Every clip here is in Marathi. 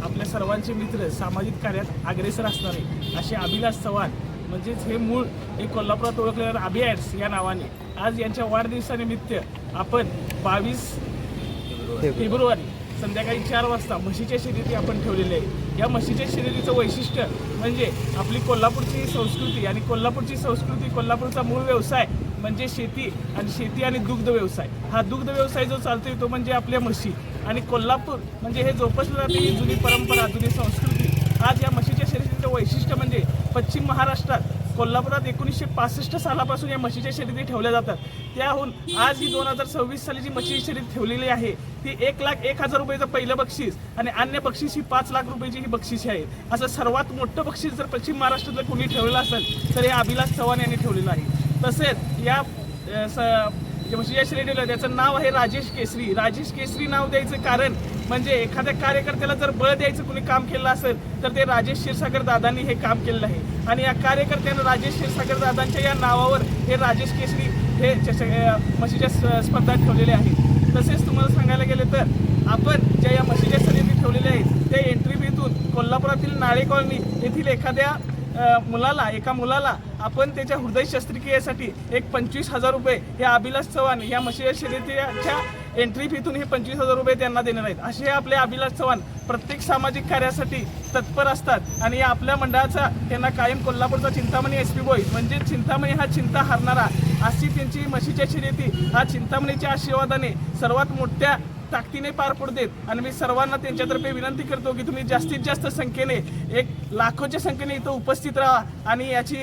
आपल्या सर्वांचे मित्र, सामाजिक कार्यात अग्रेसर असणारे असे अभिलाष चव्हाण म्हणजेच हे मूळ एक कोल्हापुरात ओळखले जाणारे अभि ॲड्स या नावाने आज यांच्या वाढदिवसानिमित्त आपण 22 फेब्रुवारी संध्याकाळी 4 वाजता म्हशीच्या शर्यती आपण ठेवलेल्या आहे। या म्हशीच्या शर्यतीचं वैशिष्ट्य म्हणजे आपली कोल्हापूरची संस्कृती आणि कोल्हापूरचा मूळ व्यवसाय म्हणजे शेती आणि दुग्ध व्यवसाय। हा दुग्ध व्यवसाय जो चालतोय तो म्हणजे आपल्या म्हशी आणि कोल्हापूर म्हणजे हे जोपासलं जाते ही जुनी परंपरा, जुनी संस्कृती। आज या म्हशीच्या शर्यतीचं वैशिष्ट्य म्हणजे पश्चिम महाराष्ट्रात कोल्हापुरात 1965 सालापासून या म्हशीच्या शर्यती ठेवल्या जातात। त्याहून आज ही 2026 साली जी म्हशीची शर्यत ठेवलेली आहे ती 1,01,000 रुपयाचं पहिलं बक्षीस आणि अन्य बक्षीस ही 5 लाख रुपयाची ही बक्षीस आहे। असं सर्वात मोठं बक्षीस जर पश्चिम महाराष्ट्रात कोणी ठेवलेलं असेल तर हे अभिलाष चव्हाण यांनी ठेवलेलं आहे। तसेच या म्हशीच्या शर्यतीला त्याचं नाव आहे राजेश केसरी। राजेश केसरी नाव द्यायचं कारण म्हणजे एखाद्या कार्यकर्त्याला जर बळ द्यायचं कुणी काम केलं असेल तर ते राजेश क्षीरसागर दादांनी हे काम केलेलं आहे आणि या कार्यकर्त्यानं राजेश क्षीरसागर दादांच्या या नावावर हे राजेश केसरी हे म्हशीच्या स्पर्धा ठेवलेल्या आहेत। तसेच तुम्हाला सांगायला गेले तर आपण ज्या या म्हशीच्या शर्यती ठेवलेल्या आहेत त्या एंट्री फीतून कोल्हापुरातील नाळे कॉलनी येथील एका मुलाला आपण त्याच्या हृदय शस्त्रक्रियेसाठी 25,000 रुपये हे अभिलाष चव्हाण या म्हशीच्या शर्यतीच्या एंट्री फीतून हे 25,000 रुपये त्यांना देणार आहेत। असे आपले अभिलाष चव्हाण प्रत्येक सामाजिक कार्यासाठी तत्पर असतात आणि या आपल्या मंडळाचा त्यांना कायम कोल्हापूरचा चिंतामणी SP बॉय म्हणजे चिंतामणी हा चिंता हरणारा अशी त्यांची म्हशीच्या शर्यती हा चिंतामणीच्या आशीर्वादाने सर्वात मोठ्या ताकदीने पार पडतात आणि मी सर्वांना त्यांच्यातर्फे विनंती करतो की तुम्ही जास्तीत जास्त संख्येने लाखोच्या संख्येने इथं उपस्थित राहा आणि याची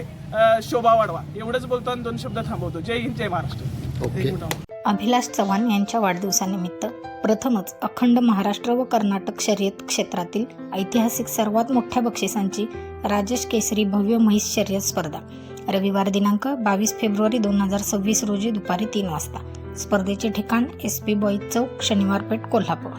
शोभा वाढवा। एवढंच बोलतो आणि 2 शब्द थांबवतो। जय हिंद, जय महाराष्ट्र। अभिलाष चव्हाण यांच्या वाढदिवसानिमित्त प्रथमच अखंड महाराष्ट्र व कर्नाटक शर्यत क्षेत्रातील ऐतिहासिक सर्वात मोठ्या बक्षिसांची राजेश केसरी भव्य म्हैस शर्यत स्पर्धा रविवार दिनांक 22 फेब्रुवारी 2026 रोजी दुपारी 3 वाजता। स्पर्धेचे ठिकाण SP बॉईज चौक, शनिवार पेठ, कोल्हापूर।